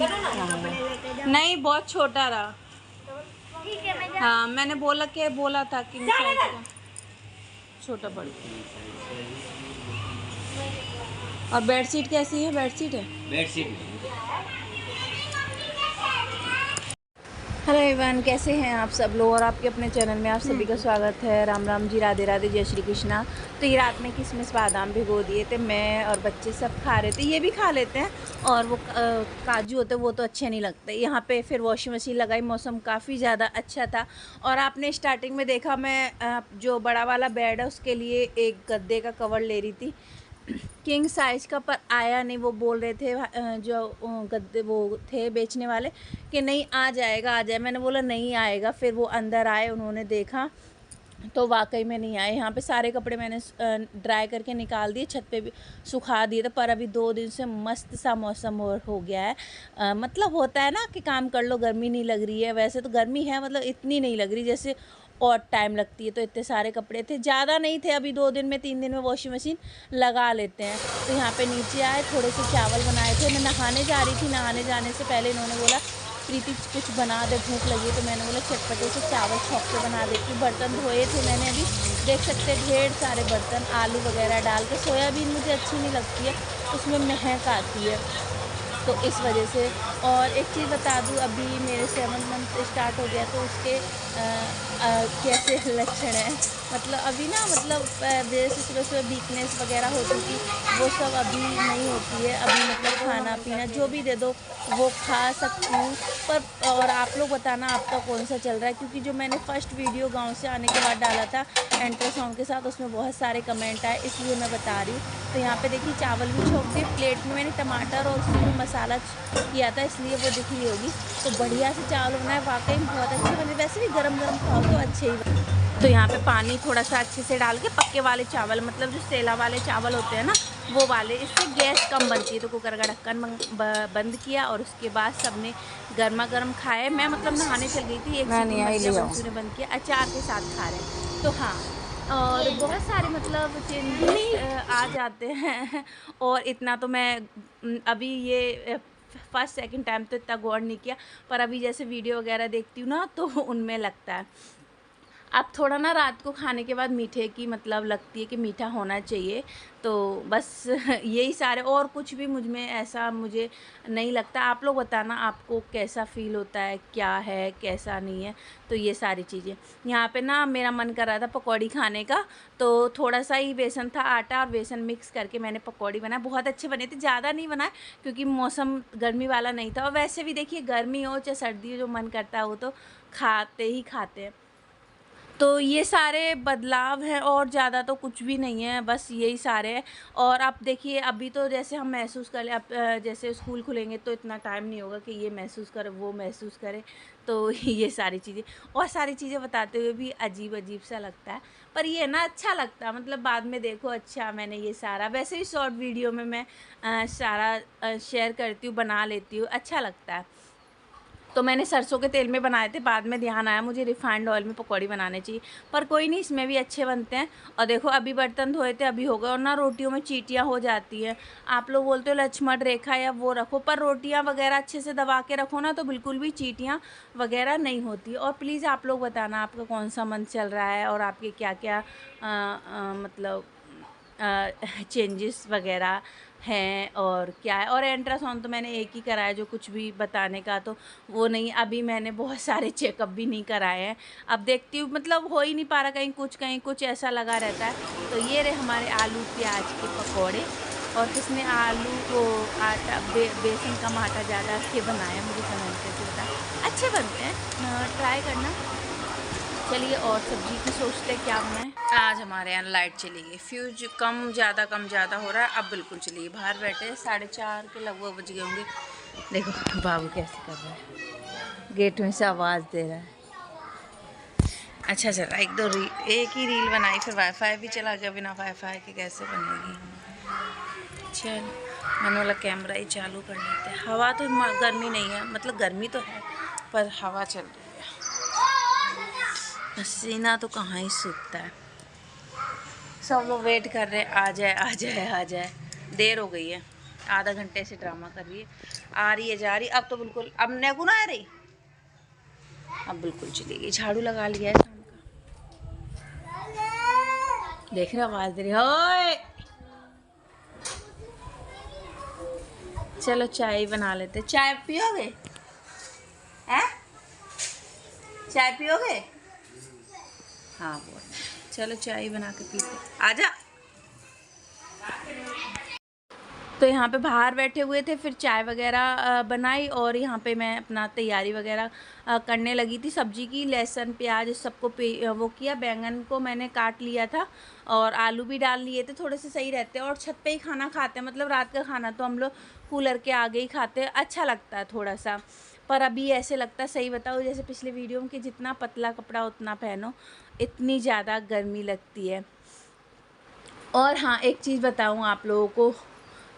नहीं, बहुत छोटा रहा। ठीक है, हाँ, मैंने बोला था कि साइज का छोटा पड़ गया। और बेडशीट कैसी है? बेडशीट है, बेडशीट। हेलो एवरीवन, कैसे हैं आप सब लोग? और आपके अपने चैनल में आप सभी का स्वागत है। राम राम जी, राधे राधे, जय श्री कृष्णा। तो ये रात में किशमिश बादाम भिगो दिए थे, मैं और बच्चे सब खा रहे थे। ये भी खा लेते हैं, और वो काजू होते वो तो अच्छे नहीं लगते। यहाँ पे फिर वॉशिंग मशीन लगाई, मौसम काफ़ी ज़्यादा अच्छा था। और आपने स्टार्टिंग में देखा, मैं जो बड़ा वाला बेड है उसके लिए एक गद्दे का कवर ले रही थी, किंग साइज़ का, पर आया नहीं। वो बोल रहे थे जो गद्दे वो थे बेचने वाले कि नहीं आ जाएगा, आ जाए। मैंने बोला नहीं आएगा। फिर वो अंदर आए, उन्होंने देखा तो वाकई में नहीं आए। यहाँ पे सारे कपड़े मैंने ड्राई करके निकाल दिए, छत पे भी सुखा दिए थे। पर अभी 2 दिन से मस्त सा मौसम और हो गया है। मतलब होता है ना कि काम कर लो, गर्मी नहीं लग रही है। वैसे तो गर्मी है, मतलब इतनी नहीं लग रही जैसे और टाइम लगती है। तो इतने सारे कपड़े थे, ज़्यादा नहीं थे। अभी 2 दिन में 3 दिन में वॉशिंग मशीन लगा लेते हैं। तो यहाँ पे नीचे आए, थोड़े से चावल बनाए थे। मैं नहाने जा रही थी, नहाने जाने से पहले इन्होंने बोला प्रीति कुछ बना दे, भूख लगी। तो मैंने बोला चटपटे से चावल छौंक के बना देती हूँ। बर्तन धोए थे मैंने, अभी देख सकते हैं ढेर सारे बर्तन। आलू वगैरह डाल के, सोयाबीन मुझे अच्छी नहीं लगती है, उसमें महक आती है, तो इस वजह से। और एक चीज़ बता दूँ, अभी मेरे 7 मंथ स्टार्ट हो गया, तो उसके कैसे लक्षण हैं, मतलब अभी ना, मतलब जैसे सुबह सुबह वीकनेस वगैरह होती थी, वो सब अभी नहीं होती है। अभी मतलब खाना पीना जो भी दे दो वो खा सकती हूँ। पर और आप लोग बताना आपका कौन सा चल रहा है, क्योंकि जो मैंने फ़र्स्ट वीडियो गांव से आने के बाद डाला था अल्ट्रासाउंड के साथ, उसमें बहुत सारे कमेंट आए, इसलिए मैं बता रही हूँ। तो यहाँ पे देखिए चावल भी छोंक दिए। प्लेट में मैंने टमाटर और उसमें भी मसाला किया था, इसलिए वो दिख रही होगी। तो बढ़िया से चावल बनाए, वाकई में बहुत अच्छे बने। वैसे भी गरम गरम खाओ तो अच्छे ही बने। तो यहाँ पे पानी थोड़ा सा अच्छे से डाल के, पक्के वाले चावल, मतलब जो सेला वाले चावल होते हैं ना, वो वाले, इससे गैस कम बनती है। तो कुकर का ढक्कन बंद किया, और उसके बाद सबने गर्मा गर्म खाए। मैं मतलब नहाने चल गई थी, एक सीटी मच गया, बंसू ने बंद किया, अचार के साथ खा रहे हैं। तो हाँ, और बहुत सारे मतलब चेंजेस आ जाते हैं। और इतना तो मैं अभी ये फर्स्ट सेकंड टाइम तो इतना गौर नहीं किया, पर अभी जैसे वीडियो वगैरह देखती हूँ ना, तो उनमें लगता है। अब थोड़ा ना रात को खाने के बाद मीठे की मतलब लगती है कि मीठा होना चाहिए, तो बस यही सारे, और कुछ भी मुझ में ऐसा मुझे नहीं लगता। आप लोग बताना आपको कैसा फ़ील होता है, क्या है कैसा नहीं है। तो ये सारी चीज़ें, यहाँ पे ना मेरा मन कर रहा था पकौड़ी खाने का, तो थोड़ा सा ही बेसन था, आटा और बेसन मिक्स करके मैंने पकौड़ी बनाए। बहुत अच्छे बने थे, ज़्यादा नहीं बनाए क्योंकि मौसम गर्मी वाला नहीं था। और वैसे भी देखिए, गर्मी हो चाहे सर्दी हो, जो मन करता है वो तो खाते ही खाते हैं। तो ये सारे बदलाव हैं, और ज़्यादा तो कुछ भी नहीं है, बस यही सारे हैं। और आप देखिए, अभी तो जैसे हम महसूस कर लें, अब जैसे स्कूल खुलेंगे तो इतना टाइम नहीं होगा कि ये महसूस करें वो महसूस करें। तो ये सारी चीज़ें, और सारी चीज़ें बताते हुए भी अजीब अजीब सा लगता है, पर ये ना अच्छा लगता है। मतलब बाद में देखो, अच्छा मैंने ये सारा, वैसे भी शॉर्ट वीडियो में मैं सारा शेयर करती हूँ, बना लेती हूँ, अच्छा लगता है। तो मैंने सरसों के तेल में बनाए थे, बाद में ध्यान आया मुझे रिफाइंड ऑयल में पकौड़ी बनाने चाहिए, पर कोई नहीं, इसमें भी अच्छे बनते हैं। और देखो अभी बर्तन धोए थे, अभी हो गए। और ना रोटियों में चींटियाँ हो जाती हैं। आप लोग बोलते हो लक्ष्मण रेखा या वो रखो, पर रोटियाँ वगैरह अच्छे से दबा के रखो ना, तो बिल्कुल भी चींटियाँ वगैरह नहीं होती। और प्लीज़ आप लोग बताना आपका कौन सा मंथ चल रहा है, और आपके क्या क्या मतलब चेंजेस वगैरह हैं और क्या है। और अल्ट्रासाउंड तो मैंने एक ही कराया, जो कुछ भी बताने का तो वो नहीं। अभी मैंने बहुत सारे चेकअप भी नहीं कराए हैं, अब देखती हूँ, मतलब हो ही नहीं पा रहा, कहीं कुछ ऐसा लगा रहता है। तो ये रहे हमारे आलू प्याज के पकौड़े। और किसने आलू को आटा बेसन कम आटा ज़्यादा के बनाया, मुझे कमेंट करके बताया, अच्छे बनते हैं, ट्राई करना। चलिए, और सब्जी की सोचते क्या बनाएं। आज हमारे यहाँ लाइट चली गई, फ्यूज कम ज़्यादा हो रहा है। अब बिल्कुल चली गई, बाहर बैठे 4:30 के लगभग बज गए होंगे। देखो बाबू कैसे कर रहा है, गेट में से आवाज़ दे रहा है। अच्छा चला, एक ही रील बनाई, फिर वाईफाई भी चला गया, बिना वाईफाई के कैसे बनेगी। चल, मैंने वाला कैमरा ही चालू कर लेते हैं। हवा तो गर्मी नहीं है, मतलब गर्मी तो है, पर हवा चल रही है। पसीना तो कहाँ ही सूखता है। सब लोग वेट कर रहे हैं, आ जाए आ जाए आ जाए, देर हो गई है। आधा घंटे से ड्रामा कर रही है, आ रही है जा रही, अब तो बिल्कुल, अब नेकू ना आ रही, अब बिल्कुल चली गई। झाड़ू लगा लिया है शाम का, देख रहे आवाज दे रही है। चलो चाय बना लेते, चाय पियोगे? हैं? चाय पियोगे? हाँ बोल, चलो चाय बना के पीते, आजा। तो यहाँ पे बाहर बैठे हुए थे, फिर चाय वगैरह बनाई और यहाँ पे मैं अपना तैयारी वगैरह करने लगी थी सब्जी की। लहसुन प्याज सबको वो किया, बैंगन को मैंने काट लिया था और आलू भी डाल लिए थे, थोड़े से सही रहते हैं। और छत पे ही खाना खाते हैं, मतलब रात का खाना तो हम लोग कूलर के आगे ही खाते हैं, अच्छा लगता है थोड़ा सा। पर अभी ऐसे लगता है, सही बताओ, जैसे पिछले वीडियो में कि जितना पतला कपड़ा उतना पहनो, इतनी ज़्यादा गर्मी लगती है। और हाँ, एक चीज़ बताऊँ आप लोगों को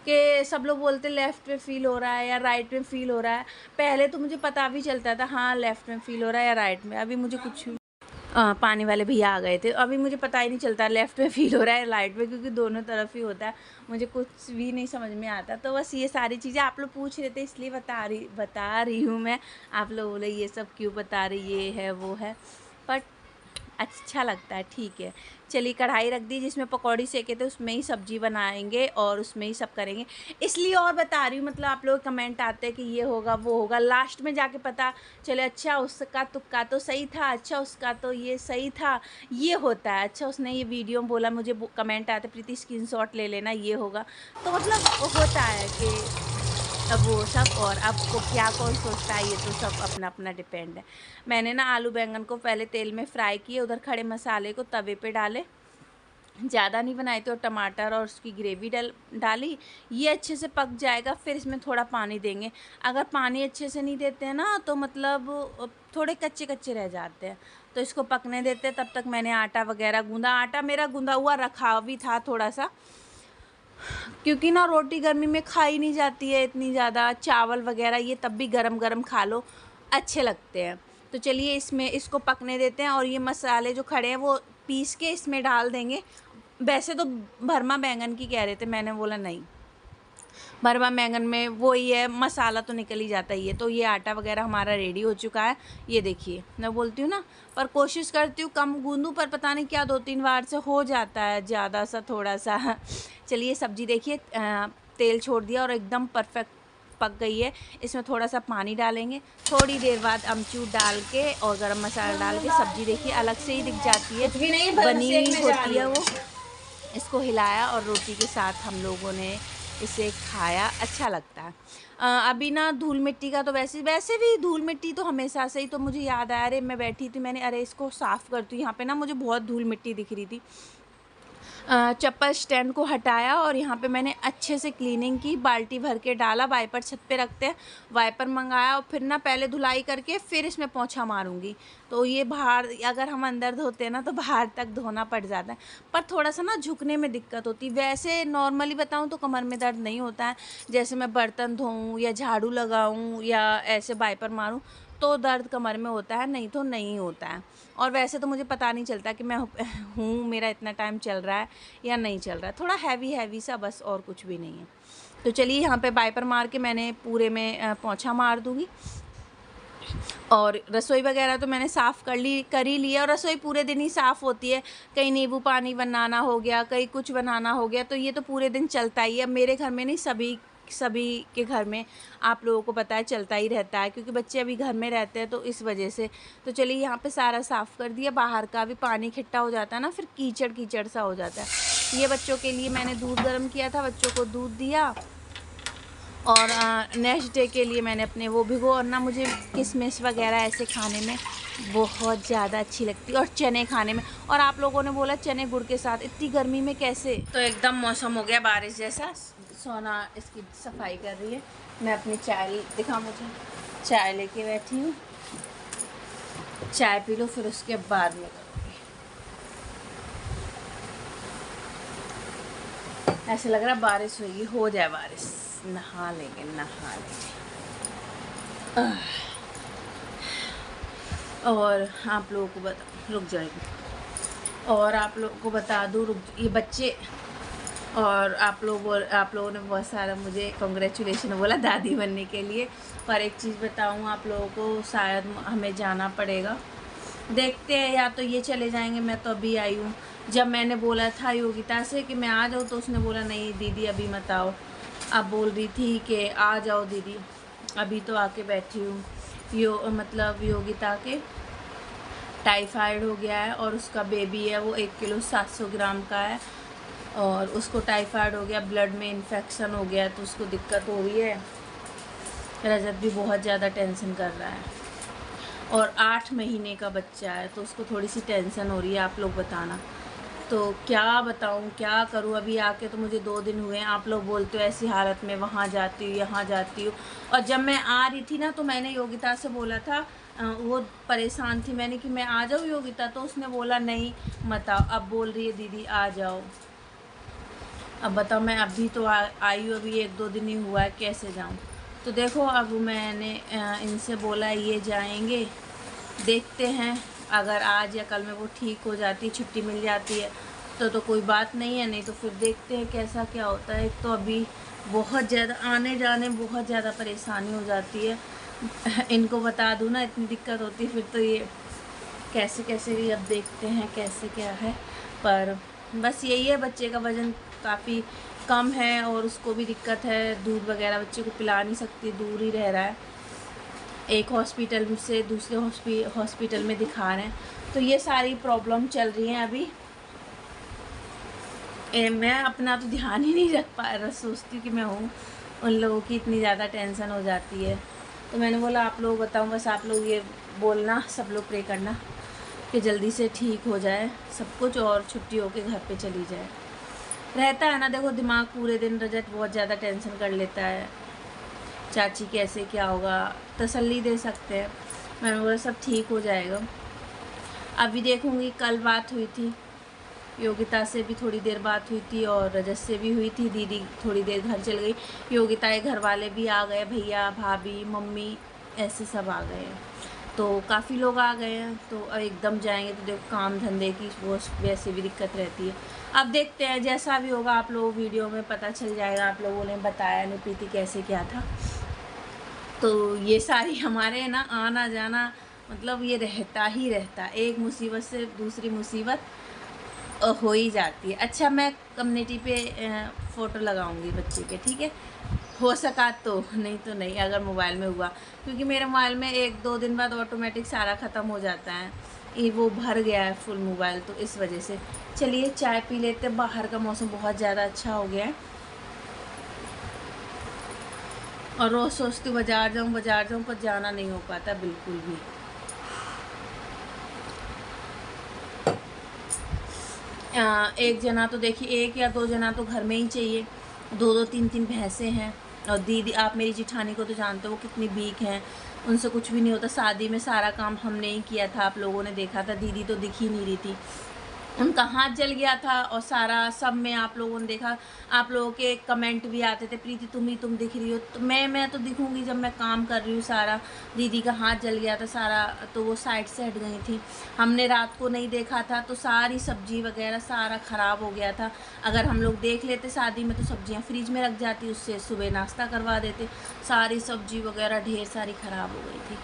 कि सब लोग बोलते लेफ़्ट में फ़ील हो रहा है या राइट में फ़ील हो रहा है। पहले तो मुझे पता भी चलता था हाँ लेफ़्ट में फ़ील हो रहा है या राइट में। अभी मुझे कुछ पानी वाले भैया आ गए थे, अभी मुझे पता ही नहीं चलता लेफ़्ट में फ़ील हो रहा है या राइट में, क्योंकि दोनों तरफ ही होता है। मुझे कुछ भी नहीं समझ में आता। तो बस ये सारी चीज़ें आप लोग पूछ रहे थे, इसलिए बता रही हूँ मैं। आप लोग बोले ये सब क्यों बता रही, ये है वो है, बट अच्छा लगता है, ठीक है। चलिए कढ़ाई रख दी, जिसमें पकौड़ी सेके थे उसमें ही सब्जी बनाएंगे और उसमें ही सब करेंगे, इसलिए और बता रही हूँ। मतलब आप लोग कमेंट आते हैं कि ये होगा वो होगा, लास्ट में जाके पता चले अच्छा उसका तुक्का तो सही था, अच्छा उसका तो ये सही था, ये होता है। अच्छा उसने ये वीडियो में बोला, मुझे कमेंट आते प्रीति स्क्रीनशॉट ले लेना, ये होगा। तो मतलब होता है कि अब वो सब, और आपको क्या कौन सोचता है, ये तो सब अपना अपना डिपेंड है। मैंने ना आलू बैंगन को पहले तेल में फ्राई किए, उधर खड़े मसाले को तवे पे डाले, ज़्यादा नहीं बनाए थे, और टमाटर और उसकी ग्रेवी डाली। ये अच्छे से पक जाएगा, फिर इसमें थोड़ा पानी देंगे। अगर पानी अच्छे से नहीं देते हैं ना तो मतलब थोड़े कच्चे कच्चे रह जाते हैं, तो इसको पकने देते हैं। तब तक मैंने आटा वगैरह गूँधा, आटा मेरा गूँधा हुआ रखा भी था थोड़ा सा, क्योंकि ना रोटी गर्मी में खाई नहीं जाती है इतनी ज़्यादा। चावल वगैरह ये तब भी गरम गरम खा लो, अच्छे लगते हैं। तो चलिए इसमें इसको पकने देते हैं, और ये मसाले जो खड़े हैं वो पीस के इसमें डाल देंगे। वैसे तो भरमा बैंगन की कह रहे थे, मैंने बोला नहीं, भरवा बैंगन में वो ही है, मसाला तो निकल ही जाता ही है। तो ये आटा वगैरह हमारा रेडी हो चुका है, ये देखिए। मैं बोलती हूँ ना, पर कोशिश करती हूँ कम गूंदूँ, पर पता नहीं क्या 2-3 बार से हो जाता है ज़्यादा सा थोड़ा सा। चलिए सब्ज़ी देखिए, तेल छोड़ दिया और एकदम परफेक्ट पक गई है। इसमें थोड़ा सा पानी डालेंगे, थोड़ी देर बाद अमचूर डाल के और गरम मसाला डाल के सब्ज़ी देखिए अलग से ही दिख जाती है, बनी होती है वो। इसको हिलाया और रोटी के साथ हम लोगों ने इसे खाया, अच्छा लगता है। अभी ना धूल मिट्टी का तो वैसे भी धूल मिट्टी तो हमेशा से ही, तो मुझे याद आया, अरे मैं बैठी थी, मैंने अरे इसको साफ़ करती हूँ। यहाँ पे ना मुझे बहुत धूल मिट्टी दिख रही थी। चप्पल स्टैंड को हटाया और यहाँ पे मैंने अच्छे से क्लीनिंग की, बाल्टी भर के डाला, वाइपर छत पे रखते हैं, वाइपर मंगाया, और फिर ना पहले धुलाई करके फिर इसमें पोंछा मारूंगी। तो ये बाहर, अगर हम अंदर धोते हैं ना तो बाहर तक धोना पड़ जाता है, पर थोड़ा सा ना झुकने में दिक्कत होती है। वैसे नॉर्मली बताऊँ तो कमर में दर्द नहीं होता है, जैसे मैं बर्तन धोऊँ या झाड़ू लगाऊँ या ऐसे वाइपर मारूँ तो दर्द कमर में होता है, नहीं तो नहीं होता है। और वैसे तो मुझे पता नहीं चलता कि मैं हूँ, मेरा इतना टाइम चल रहा है या नहीं चल रहा है, थोड़ा हैवी सा बस, और कुछ भी नहीं है। तो चलिए यहाँ पे वाइपर मार के मैंने पूरे में पोंछा मार दूँगी। और रसोई वगैरह तो मैंने साफ़ कर ही लिया, और रसोई पूरे दिन ही साफ़ होती है। कहीं नींबू पानी बनाना हो गया, कहीं कुछ बनाना हो गया, तो ये तो पूरे दिन चलता ही है। मेरे घर में नहीं, सभी के घर में आप लोगों को पता है चलता ही रहता है, क्योंकि बच्चे अभी घर में रहते हैं तो इस वजह से। तो चलिए यहाँ पे सारा साफ़ कर दिया, बाहर का भी पानी इकट्ठा हो जाता है ना, फिर कीचड़ सा हो जाता है। ये बच्चों के लिए मैंने दूध गर्म किया था, बच्चों को दूध दिया, और नेक्स्ट डे के लिए मैंने अपने वो भिगो। और ना मुझे किशमिश वगैरह ऐसे खाने में बहुत ज़्यादा अच्छी लगती है, और चने खाने में। और आप लोगों ने बोला चने गुड़ के साथ, इतनी गर्मी में कैसे। तो एकदम मौसम हो गया बारिश जैसा। सोना इसकी सफाई कर रही है, मैं अपनी चाय दिखा, मुझे चाय लेके बैठी हूँ, चाय पी लो फिर उसके बाद में करूँगी। ऐसे लग रहा बारिश होगी, हो जाए बारिश, नहा लेंगे। और आप लोगों को रुक जाएगी, और आप लोगों को बता दूँ, ये बच्चे और आप लोगों ने बहुत सारा मुझे कॉन्ग्रेचुलेशन बोला दादी बनने के लिए। पर एक चीज़ बताऊँ आप लोगों को, शायद हमें जाना पड़ेगा, देखते हैं, या तो ये चले जाएंगे। मैं तो अभी आई हूँ। जब मैंने बोला था योगिता से कि मैं आ जाऊँ तो उसने बोला नहीं दीदी अभी मत आओ। अब बोल रही थी कि आ जाओ दीदी, अभी तो आके बैठी हूँ। मतलब योगिता के टाइफाइड हो गया है और उसका बेबी है वो 1 किलो 700 ग्राम का है, और उसको टाइफाइड हो गया, ब्लड में इन्फेक्शन हो गया, तो उसको दिक्कत हो रही है। रजत भी बहुत ज़्यादा टेंशन कर रहा है, और 8 महीने का बच्चा है, तो उसको थोड़ी सी टेंशन हो रही है। आप लोग बताना तो क्या बताऊँ, क्या करूँ। अभी आके तो मुझे 2 दिन हुए हैं। आप लोग बोलते हो ऐसी हालत में वहाँ जाती हूँ यहाँ जाती हूँ, और जब मैं आ रही थी ना तो मैंने योगिता से बोला था, वो परेशान थी, मैंने कि मैं आ जाऊँ योगिता, तो उसने बोला नहीं मत आओ। अब बोल रही है दीदी आ जाओ। अब बताओ, मैं अभी तो आई हूँ, अभी 1-2 दिन ही हुआ है, कैसे जाऊँ। तो देखो अब मैंने इनसे बोला ये जाएंगे, देखते हैं अगर आज या कल में वो ठीक हो जाती, छुट्टी मिल जाती है तो कोई बात नहीं है, नहीं तो फिर देखते हैं कैसा क्या होता है। एक तो अभी बहुत ज़्यादा आने जाने बहुत ज़्यादा परेशानी हो जाती है। इनको बता दूँ ना इतनी दिक्कत होती है, फिर तो ये कैसे कैसे भी अब देखते हैं कैसे क्या है। पर बस यही है, बच्चे का वज़न काफ़ी कम है और उसको भी दिक्कत है, दूध वगैरह बच्चे को पिला नहीं सकती, दूर ही रह रहा है। एक हॉस्पिटल से दूसरे हॉस्पिटल में दिखा रहे हैं, तो ये सारी प्रॉब्लम चल रही हैं अभी। मैं अपना तो ध्यान ही नहीं रख पा रहा, सोचती हूँ कि मैं हूँ, उन लोगों की इतनी ज़्यादा टेंशन हो जाती है। तो मैंने बोला आप लोग बताऊँ, बस आप लोग ये बोलना, सब लोग प्रे करना कि जल्दी से ठीक हो जाए सब कुछ और छुट्टी होके घर पे चली जाए। रहता है ना, देखो दिमाग पूरे दिन रजत बहुत ज़्यादा टेंशन कर लेता है, चाची कैसे क्या होगा, तसल्ली दे सकते हैं। मैंने बोला सब ठीक हो जाएगा। अभी देखूँगी, कल बात हुई थी योगिता से भी, थोड़ी देर बात हुई थी, और रजत से भी हुई थी। दीदी थोड़ी देर घर चल गई, योगिता के घर वाले भी आ गए, भैया भाभी मम्मी ऐसे सब आ गए हैं, तो काफ़ी लोग आ गए हैं। तो अब एकदम जाएंगे तो देखो काम धंधे की वो वैसे भी दिक्कत रहती है। अब देखते हैं जैसा भी होगा, आप लोगों वीडियो में पता चल जाएगा। आप लोगों ने बताया नहीं प्रीति कैसे क्या था। तो ये सारी हमारे ना आना जाना, मतलब ये रहता ही रहता, एक मुसीबत से दूसरी मुसीबत हो ही जाती है। अच्छा, मैं कम्युनिटी पे फ़ोटो लगाऊंगी बच्चे के, ठीक है, हो सका तो, नहीं तो नहीं अगर मोबाइल में हुआ, क्योंकि मेरे मोबाइल में 1-2 दिन बाद ऑटोमेटिक सारा ख़त्म हो जाता है, ये वो भर गया है फुल मोबाइल, तो इस वजह से। चलिए चाय पी लेते, बाहर का मौसम बहुत ज़्यादा अच्छा हो गया है, और रोज़ सोचती हूँ बाज़ार जाऊँ, पर जाना नहीं हो पाता बिल्कुल भी। एक जना तो देखिए, 1 या 2 जना तो घर में ही चाहिए, 2-2 3-3 भैंसें हैं। और दीदी, आप मेरी जिठानी को तो जानते हो वो कितनी वीक हैं, उनसे कुछ भी नहीं होता। शादी में सारा काम हमने ही किया था, आप लोगों ने देखा था, दीदी तो दिख ही नहीं रही थी, उनका हाथ जल गया था, और सारा सब में आप लोगों ने देखा, आप लोगों के कमेंट भी आते थे प्रीति तुम दिख रही हो, तो मैं तो दिखूंगी जब मैं काम कर रही हूँ सारा। दीदी का हाथ जल गया था सारा, तो वो साइड से हट गई थी, हमने रात को नहीं देखा था, तो सारी सब्जी वगैरह सारा ख़राब हो गया था। अगर हम लोग देख लेते शादी में तो सब्जियाँ फ्रिज में रख जाती, उससे सुबह नाश्ता करवा देते, सारी सब्जी वगैरह ढेर सारी ख़राब हो गई थी।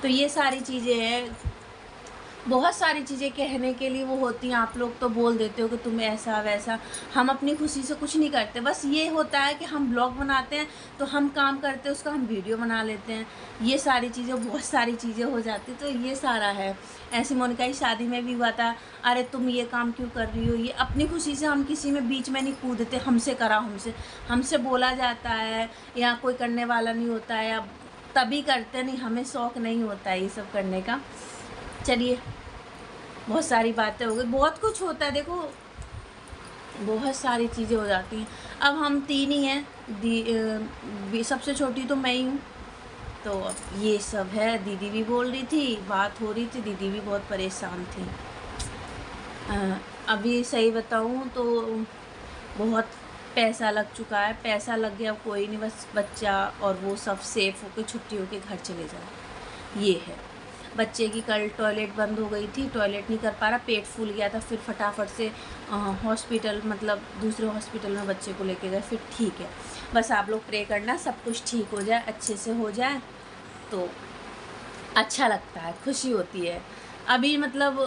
तो ये सारी चीज़ें हैं, बहुत सारी चीज़ें कहने के लिए वो होती हैं। आप लोग तो बोल देते हो कि तुम ऐसा वैसा, हम अपनी खुशी से कुछ नहीं करते, बस ये होता है कि हम ब्लॉग बनाते हैं तो हम काम करते हैं, उसका हम वीडियो बना लेते हैं, ये सारी चीज़ें, बहुत सारी चीज़ें हो जाती, तो ये सारा है। ऐसे मोनिका की शादी में भी हुआ था, अरे तुम ये काम क्यों कर रही हो, ये अपनी खुशी से, हम किसी में बीच में नहीं कूदते, हमसे करा, हमसे बोला जाता है, या कोई करने वाला नहीं होता है, या तभी करते नहीं, हमें शौक़ नहीं होता है ये सब करने का। चलिए, बहुत सारी बातें हो गई, बहुत कुछ होता है, देखो बहुत सारी चीज़ें हो जाती हैं। अब हम 3 ही हैं, सबसे छोटी तो मैं ही हूँ, तो अब ये सब है। दीदी भी बोल रही थी, बात हो रही थी, दीदी भी बहुत परेशान थी। अभी सही बताऊँ तो बहुत पैसा लग चुका है, पैसा लग गया, कोई नहीं, बस बच्चा और वो सब सेफ होकर छुट्टी होकर घर चले जाए, ये है। बच्चे की कल टॉयलेट बंद हो गई थी, टॉयलेट नहीं कर पा रहा, पेट फूल गया था, फिर फटाफट से हॉस्पिटल मतलब दूसरे हॉस्पिटल में बच्चे को लेके गए, फिर ठीक है। बस आप लोग प्रे करना सब कुछ ठीक हो जाए, अच्छे से हो जाए तो अच्छा लगता है, खुशी होती है। अभी मतलब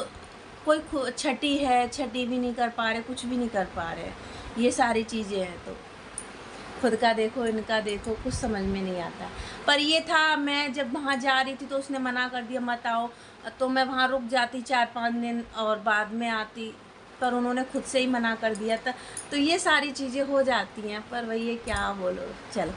कोई छठी है, छठी भी नहीं कर पा रहे, कुछ भी नहीं कर पा रहे, ये सारी चीज़ें हैं तो खुद का देखो इनका देखो, कुछ समझ में नहीं आता। पर ये था मैं जब वहाँ जा रही थी तो उसने मना कर दिया मत आओ, तो मैं वहाँ रुक जाती 4-5 दिन और बाद में आती, पर उन्होंने खुद से ही मना कर दिया था। तो ये सारी चीज़ें हो जाती हैं, पर वही है क्या बोलो, चलो।